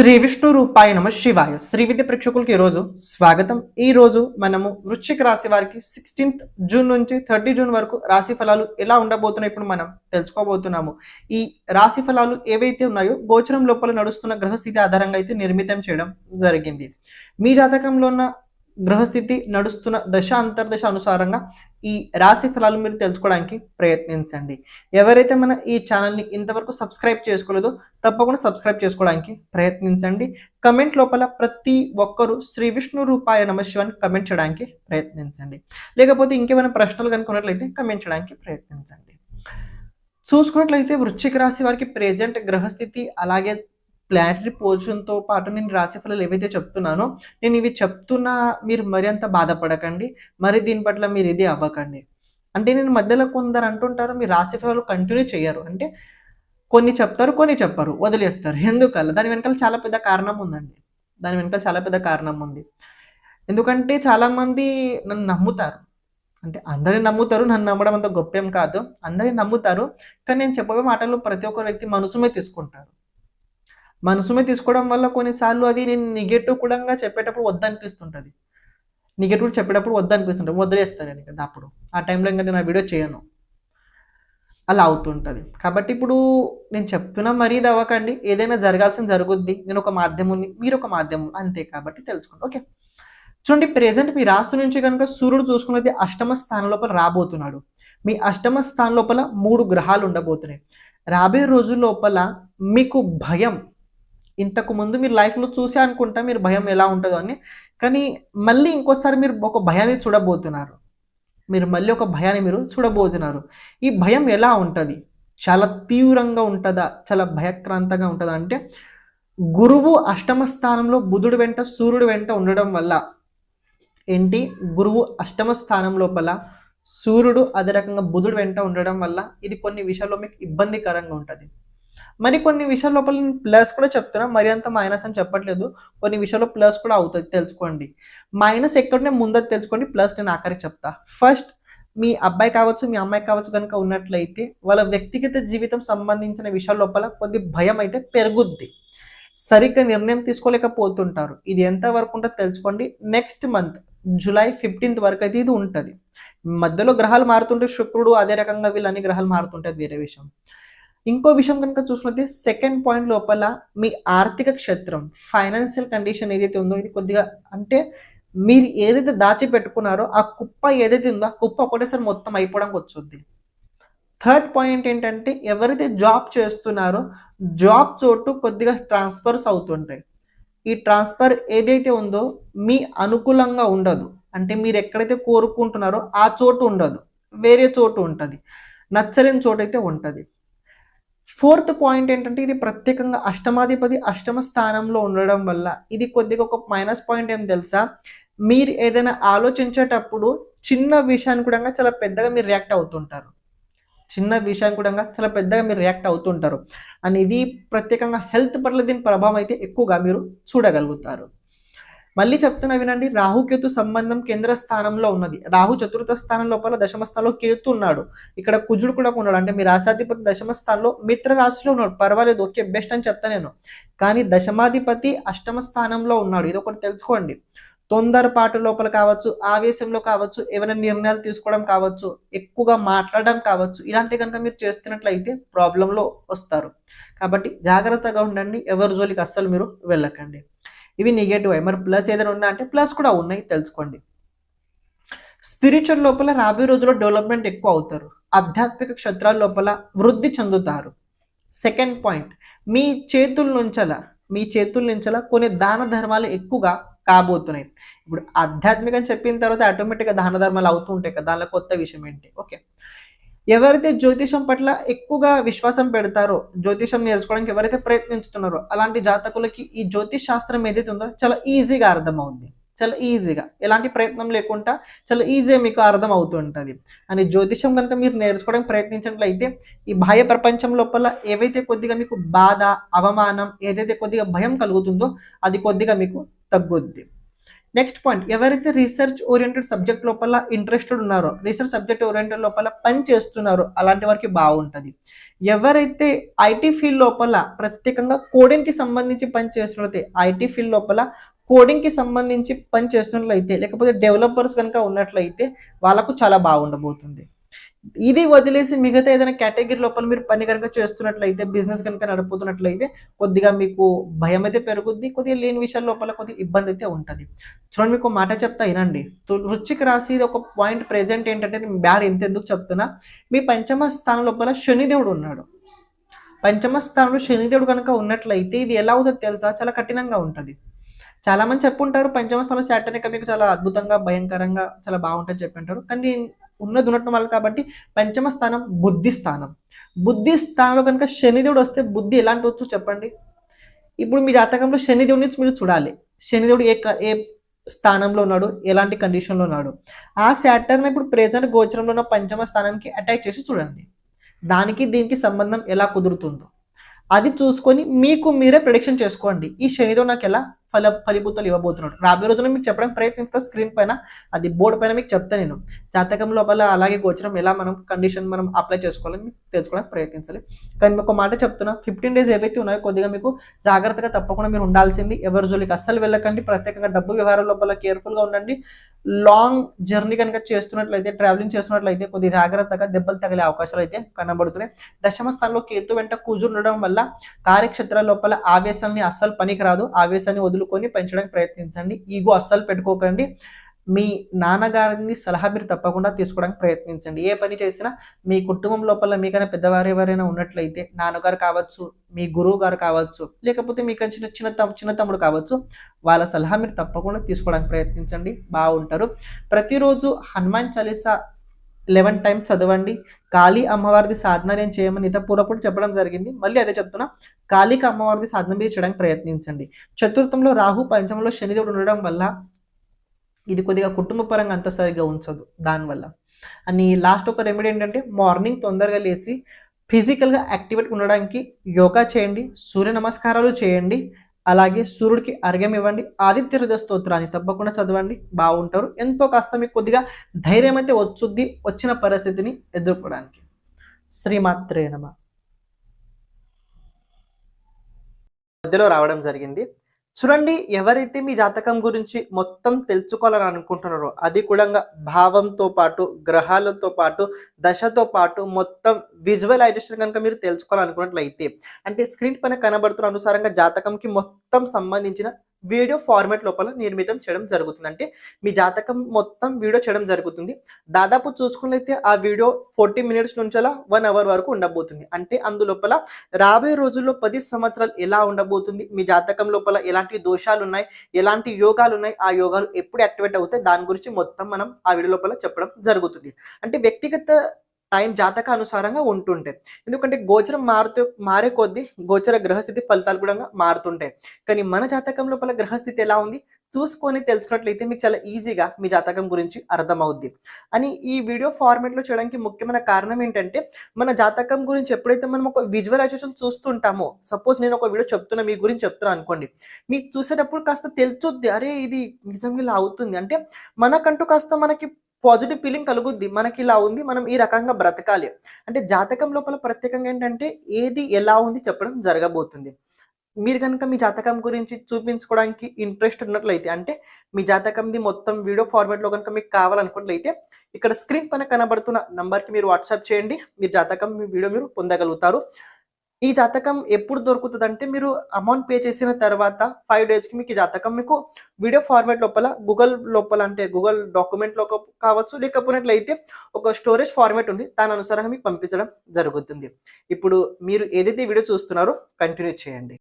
శ్రీ విష్ణు రూపాయ నమ శివాయ. శ్రీ విద్య ప్రేక్షకులకి ఈరోజు స్వాగతం. ఈ రోజు మనము వృశ్చిక రాశి వారికి 16th జూన్ నుంచి 30 జూన్ వరకు రాశి ఫలాలు ఎలా ఉండబోతున్నాయి ఇప్పుడు మనం తెలుసుకోబోతున్నాము. ఈ రాశి ఫలాలు ఏవైతే ఉన్నాయో గోచరం లోపల నడుస్తున్న గ్రహస్థితి ఆధారంగా అయితే నిర్మితం చేయడం జరిగింది. మీ జాతకంలో ఉన్న గ్రహస్థితి నడుస్తున్న దశ అంతర్దశ అనుసారంగా ఈ రాశి ఫలాలు మీరు తెలుసుకోవడానికి ప్రయత్నించండి. ఎవరైతే మన ఈ ఛానల్ని ఇంతవరకు సబ్స్క్రైబ్ చేసుకోలేదో తప్పకుండా సబ్స్క్రైబ్ చేసుకోవడానికి ప్రయత్నించండి. కమెంట్ లోపల ప్రతి ఒక్కరూ శ్రీ విష్ణు రూపాయ నమ శివాని కమెంట్ చేయడానికి ప్రయత్నించండి. లేకపోతే ఇంకేమైనా ప్రశ్నలు కనుక్కున్నట్లయితే కమెంట్ చేయడానికి ప్రయత్నించండి. చూసుకున్నట్లయితే వృశ్చిక రాశి వారికి ప్రెజెంట్ గ్రహస్థితి అలాగే ప్లానటరీ పొజిషన్తో పాటు నేను రాశి ఫలాలు ఏవైతే చెప్తున్నానో నేను ఇవి చెప్తున్నా మీరు మరి అంత బాధపడకండి, మరి దీని పట్ల మీరు ఇది అవ్వకండి. అంటే నేను మధ్యలో కొందరు అంటుంటారు మీ రాశి ఫలాలు కంటిన్యూ చేయరు, అంటే కొన్ని చెప్తారు కొన్ని చెప్పరు వదిలేస్తారు. ఎందుకల్లా దాని వెనకాల చాలా పెద్ద కారణం ఉందండి. దాని వెనకాల చాలా పెద్ద కారణం ఉంది. ఎందుకంటే చాలామంది నన్ను నమ్ముతారు, అంటే అందరిని నమ్ముతారు, నన్ను నమ్మడం అంత గొప్పేం కాదు, అందరిని నమ్ముతారు. కానీ నేను చెప్పే మాటలు ప్రతి ఒక్క వ్యక్తి మనసుమే తీసుకుంటారు. మనసుమే తీసుకోవడం వల్ల కొన్నిసార్లు అది నేను నెగటివ్ కూడా చెప్పేటప్పుడు వద్దనిపిస్తుంటుంది. నెగటివ్ చెప్పేటప్పుడు వద్దనిపిస్తుంటుంది, వదిలేస్తాను నేను కదా. అప్పుడు ఆ టైంలో ఇంకా నేను ఆ వీడియో చేయను, అలా అవుతుంటుంది. కాబట్టి ఇప్పుడు నేను చెప్తున్నా మరీ ఇది అవ్వకండి, ఏదైనా జరగాల్సింది జరుగుద్ది. నేను ఒక మాధ్యముని, మీరు ఒక మాధ్యమం, అంతే. కాబట్టి తెలుసుకోండి. ఓకే, చూడండి, ప్రెజెంట్ మీ రాశి నుంచి కనుక సూర్యుడు చూసుకున్నది అష్టమ స్థానం లోపల రాబోతున్నాడు. మీ అష్టమ స్థానం లోపల 3 గ్రహాలు ఉండబోతున్నాయి. రాబోయే రోజుల లోపల మీకు భయం, ఇంతకు ముందు మీరు లైఫ్లో చూసే అనుకుంటా మీరు భయం ఎలా ఉంటుందో అని, కానీ మళ్ళీ ఇంకోసారి మీరు ఒక భయాన్ని చూడబోతున్నారు. మళ్ళీ ఒక భయాన్ని మీరు చూడబోతున్నారు. ఈ భయం ఎలా ఉంటుంది? చాలా తీవ్రంగా ఉంటుందా, చాలా భయక్రాంతంగా ఉంటుందా అంటే, గురువు అష్టమ స్థానంలో బుధుడు వెంట సూర్యుడు వెంట ఉండడం వల్ల ఏంటి, గురువు అష్టమ స్థానం లోపల సూర్యుడు అదే రకంగా బుధుడు వెంట ఉండడం వల్ల ఇది కొన్ని విషయాల్లో మీకు ఇబ్బందికరంగా ఉంటుంది. మరి కొన్ని విషయాల లోపల నేను ప్లస్ కూడా చెప్తున్నా, మరి అంత మైనస్ అని చెప్పట్లేదు. కొన్ని విషయాల్లో ప్లస్ కూడా అవుతుంది, తెలుసుకోండి. మైనస్ ఎక్కడనే ముందు తెలుసుకోండి, ప్లస్ నేను ఆఖరికి చెప్తా. ఫస్ట్, మీ అబ్బాయి కావచ్చు మీ అమ్మాయి కావచ్చు కనుక ఉన్నట్లయితే వాళ్ళ వ్యక్తిగత జీవితం సంబంధించిన విషయాల లోపల కొద్ది భయం అయితే పెరుగుద్ది. సరిగ్గా నిర్ణయం తీసుకోలేకపోతుంటారు. ఇది ఎంతవరకు ఉంటుందో తెలుసుకోండి. నెక్స్ట్ మంత్ జూలై 15th వరకు అయితే ఇది ఉంటుంది. మధ్యలో గ్రహాలు మారుతుంటే శుక్రుడు అదే రకంగా వీళ్ళన్ని గ్రహాలు మారుతుంటాయి, వేరే విషయం. ఇంకో విషయం కనుక చూసినట్లయితే సెకండ్ పాయింట్ లోపల మీ ఆర్థిక క్షేత్రం, ఫైనాన్షియల్ కండిషన్ ఏదైతే ఉందో ఇది కొద్దిగా, అంటే మీరు ఏదైతే దాచిపెట్టుకున్నారో ఆ కుప్ప ఏదైతే ఉందో ఆ కుప్ప ఒకటేసారి మొత్తం అయిపోవడానికి వచ్చుద్ది. థర్డ్ పాయింట్ ఏంటంటే, ఎవరైతే జాబ్ చేస్తున్నారో జాబ్ చోటు కొద్దిగా ట్రాన్స్ఫర్స్ అవుతుంటాయి. ఈ ట్రాన్స్ఫర్ ఏదైతే ఉందో మీ అనుకూలంగా ఉండదు, అంటే మీరు ఎక్కడైతే కోరుకుంటున్నారో ఆ చోటు ఉండదు, వేరే చోటు ఉంటుంది, నచ్చలేని చోటు అయితే ఉంటుంది. ఫోర్త్ పాయింట్ ఏంటంటే, ఇది ప్రత్యేకంగా అష్టమాధిపతి అష్టమ స్థానంలో ఉండడం వల్ల ఇది కొద్దిగా ఒక మైనస్ పాయింట్. ఏం తెలుసా, మీరు ఏదైనా ఆలోచించేటప్పుడు చిన్న విషయాన్ని కూడా చాలా పెద్దగా మీరు రియాక్ట్ అవుతుంటారు. చిన్న విషయాన్ని కూడా చాలా పెద్దగా మీరు రియాక్ట్ అవుతుంటారు. అని ఇది ప్రత్యేకంగా హెల్త్ పట్ల దీని ప్రభావం అయితే ఎక్కువగా మీరు చూడగలుగుతారు. మళ్ళీ చెప్తున్నా వినండి, రాహుకేతు సంబంధం కేంద్ర స్థానంలో ఉన్నది. రాహు చతుర్థ స్థానం లోపల దశమ స్థానంలో కేతు ఉన్నాడు. ఇక్కడ కుజుడు కూడా ఉన్నాడు, అంటే మీ రాశాధిపతి దశమ స్థానంలో మిత్ర రాశిలో ఉన్నాడు. పర్వాలేదు, ఓకే, బెస్ట్ అని చెప్తా నేను. కానీ దశమాధిపతి అష్టమ స్థానంలో ఉన్నాడు, ఇది ఒకటి తెలుసుకోండి. తొందరపాటు లోపల కావచ్చు, ఆవేశంలో కావచ్చు, ఏమైనా నిర్ణయాలు తీసుకోవడం కావచ్చు, ఎక్కువగా మాట్లాడడం కావచ్చు, ఇలాంటివి కనుక మీరు చేస్తున్నట్లయితే ప్రాబ్లంలో వస్తారు. కాబట్టి జాగ్రత్తగా ఉండండి, ఎవరి జోలికి అస్సలు మీరు వెళ్ళకండి. ఇవి నెగటివ్. మరి ప్లస్ ఏదైనా ఉన్నా అంటే ప్లస్ కూడా ఉన్నాయి, తెలుసుకోండి. స్పిరిచువల్ లోపల రాబోయే రోజుల్లో డెవలప్మెంట్ ఎక్కువ అవుతారు. ఆధ్యాత్మిక క్షేత్రాల లోపల వృద్ధి చెందుతారు. సెకండ్ పాయింట్, మీ చేతుల నుంచలా కొన్ని దాన ధర్మాలు ఎక్కువగా కాబోతున్నాయి. ఇప్పుడు ఆధ్యాత్మిక అని చెప్పిన తర్వాత ఆటోమేటిక్గా దాన ధర్మాలు అవుతూ ఉంటాయి కదా, దానిలో కొత్త విషయం ఏంటి? ఓకే, ఎవరైతే జ్యోతిషం పట్ల ఎక్కువగా విశ్వాసం పెడతారో, జ్యోతిషం నేర్చుకోవడానికి ఎవరైతే ప్రయత్నిస్తున్నారో అలాంటి జాతకులకి ఈ జ్యోతిష్ శాస్త్రం ఏదైతే ఉందో చాలా ఈజీగా అర్థమవుద్ది. చాలా ఈజీగా, ఎలాంటి ప్రయత్నం లేకుండా చాలా ఈజీగా మీకు అర్థం అవుతుంటుంది. అని జ్యోతిషం కనుక మీరు నేర్చుకోవడానికి ప్రయత్నించినట్లయితే ఈ బాహ్య ప్రపంచం లోపల ఏవైతే కొద్దిగా మీకు బాధ, అవమానం, ఏదైతే కొద్దిగా భయం కలుగుతుందో అది కొద్దిగా మీకు తగ్గుద్ది. నెక్స్ట్ పాయింట్, ఎవరైతే రీసెర్చ్ ఓరియంటెడ్ సబ్జెక్ట్ లోపల ఇంట్రెస్టెడ్ ఉన్నారో, రీసెర్చ్ సబ్జెక్ట్ ఓరియంటెడ్ లోపల పని చేస్తున్నారో అలాంటి వారికి బాగుంటుంది. ఎవరైతే ఐటీ ఫీల్డ్ లోపల ప్రత్యేకంగా కోడింగ్కి సంబంధించి పని చేస్తున్నట్లయితే, ఐటీ ఫీల్డ్ లోపల కోడింగ్కి సంబంధించి పని చేస్తున్నట్లయితే, లేకపోతే డెవలపర్స్ కనుక ఉన్నట్లయితే వాళ్ళకు చాలా బాగుండబోతుంది. ఇది వదిలేసి మిగతా ఏదైనా కేటగిరీ లోపల మీరు పని కనుక చేస్తున్నట్లయితే, బిజినెస్ కనుక నడుపుతున్నట్లయితే కొద్దిగా మీకు భయం అయితే పెరుగుద్ది, కొద్దిగా లేని విషయాల లోపల కొద్దిగా ఇబ్బంది అయితే ఉంటుంది. చూడండి, మీకు మాట చెప్తా వినండి. వృశ్చిక రాశి ఒక పాయింట్ ప్రెజెంట్ ఏంటంటే, నేను బ్యాడ్ ఎందుకు చెప్తున్నా, మీ పంచమ స్థానం లోపల శనిదేవుడు ఉన్నాడు. పంచమ స్థానంలో శనిదేవుడు కనుక ఉన్నట్లయితే ఇది ఎలా అవుతుందో తెలుసా, చాలా కఠినంగా ఉంటుంది. చాలా మంది చెప్పుంటారు పంచమ స్థానంలో సాటర్న్ ఇక మీకు చాలా అద్భుతంగా భయంకరంగా చాలా బాగుంటుంది చెప్పింటారు. కానీ ఉన్నది ఉన్నట్టు వాళ్ళు కాబట్టి పంచమ స్థానం బుద్ధి స్థానం. బుద్ధి స్థానంలో కనుక శనిదేవుడు వస్తే బుద్ధి ఎలాంటి వచ్చు చెప్పండి. ఇప్పుడు మీ జాతకంలో శనిదేవుడిని మీరు చూడాలి. శనిదేవుడు ఏ స్థానంలో ఉన్నాడు, ఎలాంటి కండిషన్లో ఉన్నాడు. ఆ సాటర్న్ ఇప్పుడు ప్రెజెంట్ గోచరంలో ఉన్న పంచమ స్థానానికి అటాక్ చేసి చూడండి. దానికి దీనికి సంబంధం ఎలా కుదురుతుందో అది చూసుకొని మీకు మీరే ప్రిడిక్షన్ చేసుకోండి. ఈ శనిదేవుడు నాకు ఎలా ఫలిభూతాలు ఇవ్వబోతున్నాడు. రాబోయే రోజున మీకు చెప్పడానికి ప్రయత్నిస్తా. స్క్రీన్ పైన అది బోర్డు పైన మీకు చెప్తాను నేను. జాతకం లోపల అలాగే గోచరం ఎలా మనం కండిషన్ మనం అప్లై చేసుకోవాలని మీకు తెలుసుకోవడానికి ప్రయత్నించాలి. కానీ మీకు మాట చెప్తున్నా, 15 days ఏవైతే ఉన్నాయో కొద్దిగా మీకు జాగ్రత్తగా తప్పకుండా మీరు ఉండాల్సింది. ఎవరి జోలికి అస్సలు వెళ్ళకండి. ప్రత్యేకంగా డబ్బు వ్యవహారాల లోపల కేర్ఫుల్గా ఉండండి. లాంగ్ జర్నీ కనుక చేస్తున్నట్లయితే, ట్రావెలింగ్ చేస్తున్నట్లయితే కొద్దిగా జాగ్రత్తగా దెబ్బలు తగిలే అవకాశాలు అయితే కనబడుతున్నాయి. దశమ స్థానంలో కేతు వెంట కూజు ఉండడం వల్ల కార్యక్షేత్రాల లోపల ఆవేశాన్ని అస్సలు పనికిరాదు. ఆవేశాన్ని వదులుకొని పెంచడానికి ప్రయత్నించండి. ఈగో అస్సలు పెట్టుకోకండి. మీ నాన్నగారిని సలహా మీరు తప్పకుండా తీసుకోవడానికి ప్రయత్నించండి. ఏ పని చేసినా మీ కుటుంబం లోపల మీకైనా పెద్దవారు ఎవరైనా ఉన్నట్లయితే, నాన్నగారు కావచ్చు, మీ గురువు గారు కావచ్చు, లేకపోతే మీకు చిన్న తమ్ముడు కావచ్చు, వాళ్ళ సలహా మీరు తప్పకుండా తీసుకోవడానికి ప్రయత్నించండి. బాగుంటారు. ప్రతిరోజు హనుమాన్ చాలీసా 11 times చదవండి. కాళీ అమ్మవారిది సాధన నేను చేయమని ఇతపూర్వప్పుడు చెప్పడం జరిగింది. మళ్ళీ అదే చెప్తున్నా, కాళీకి అమ్మవారిది సాధన మీరు చేయడానికి ప్రయత్నించండి. చతుర్థంలో రాహు, పంచమంలో శనిదేవుడు ఉండడం వల్ల ఇది కొద్దిగా కుటుంబ పరంగా అంత సరిగా ఉంచదు. దానివల్ల అని లాస్ట్ ఒక రెమెడీ ఏంటంటే, మార్నింగ్ తొందరగా లేచి ఫిజికల్గా యాక్టివేట్ ఉండడానికి యోగా చేయండి, సూర్య నమస్కారాలు చేయండి, అలాగే సూర్యుడికి అర్ఘ్యం ఇవ్వండి, ఆదిత్య హృదయ స్తోత్రాన్ని తప్పకుండా చదవండి. బాగుంటారు. ఎంతో కాస్త మీకు కొద్దిగా ధైర్యం అయితే వచ్చుద్ది వచ్చిన పరిస్థితిని ఎదుర్కోవడానికి. శ్రీమాత్రే నమః. మధ్యలో రావడం జరిగింది. చూడండి, ఎవరైతే మీ జాతకం గురించి మొత్తం తెలుసుకోవాలని అనుకుంటున్నారో, అది కూడా భావంతో పాటు, గ్రహాలతో పాటు, దశతో పాటు మొత్తం విజువలైజేషన్ కనుక మీరు తెలుసుకోవాలనుకున్నట్లయితే, అంటే స్క్రీన్ పైన కనబడుతున్న అనుసారంగా జాతకంకి మొత్తం సంబంధించిన వీడియో ఫార్మాట్ లోపల నిర్మితం చేయడం జరుగుతుంది. అంటే మీ జాతకం మొత్తం వీడియో చేయడం జరుగుతుంది. దాదాపు చూసుకున్నట్లయితే ఆ వీడియో 40 minutes నుంచి అలా 1 hour వరకు ఉండబోతుంది. అంటే అందులోపల రాబోయే రోజుల్లో 10 సంవత్సరాలు ఎలా ఉండబోతుంది, మీ జాతకం లోపల ఎలాంటి దోషాలు ఉన్నాయి, ఎలాంటి యోగాలు ఉన్నాయి, ఆ యోగాలు ఎప్పుడు యాక్టివేట్ అవుతాయి, దాని గురించి మొత్తం మనం ఆ వీడియో లోపల చెప్పడం జరుగుతుంది. అంటే వ్యక్తిగత టైం జాతక అనుసారంగా ఉంటుంటాయి. ఎందుకంటే గోచరం మారే కొద్దీ గోచర గ్రహస్థితి ఫలితాలు కూడా మారుతుంటాయి. కానీ మన జాతకం లోపల గ్రహస్థితి ఎలా ఉంది చూసుకొని తెలుసుకున్నట్లయితే మీకు చాలా ఈజీగా మీ జాతకం గురించి అర్థమవుద్ది. అని ఈ వీడియో ఫార్మాట్లో చేయడానికి ముఖ్యమైన కారణం ఏంటంటే, మన జాతకం గురించి ఎప్పుడైతే మనం ఒక విజువలైజేషన్ చూస్తుంటామో, సపోజ్ నేను ఒక వీడియో చెప్తున్నా, మీ గురించి చెప్తున్నా అనుకోండి, మీకు చూసేటప్పుడు కాస్త తెలుసుద్ది, అరే ఇది నిజంగా ఇలా అవుతుంది అంటే మనకంటూ కాస్త మనకి పాజిటివ్ ఫీలింగ్ కలుగుద్ది. మనకి ఇలా ఉంది, మనం ఈ రకంగా బ్రతకాలి అంటే జాతకం లోపల ప్రత్యేకంగా ఏంటంటే ఏది ఎలా ఉంది చెప్పడం జరగబోతుంది. మీరు కనుక మీ జాతకం గురించి చూపించుకోవడానికి ఇంట్రెస్ట్ ఉన్నట్లయితే, అంటే మీ జాతకంది మొత్తం వీడియో ఫార్మాట్లో కనుక మీకు కావాలనుకున్నట్లయితే, ఇక్కడ స్క్రీన్ పైన కనబడుతున్న నంబర్కి మీరు వాట్సాప్ చేయండి. మీ జాతకం మీ వీడియో మీరు పొందగలుగుతారు. ఈ జాతకం ఎప్పుడు దొరుకుతుందంటే, మీరు అమౌంట్ పే చేసిన తర్వాత 5 daysకి మీకు ఈ జాతకం మీకు వీడియో ఫార్మాట్ లోపల గూగుల్ లోపల, అంటే గూగుల్ డాక్యుమెంట్లో కావచ్చు, లేకపోయినట్లయితే ఒక స్టోరేజ్ ఫార్మాట్ ఉంది, దాని అనుసారంగా మీకు పంపించడం జరుగుతుంది. ఇప్పుడు మీరు ఏదైతే వీడియో చూస్తున్నారో కంటిన్యూ చేయండి.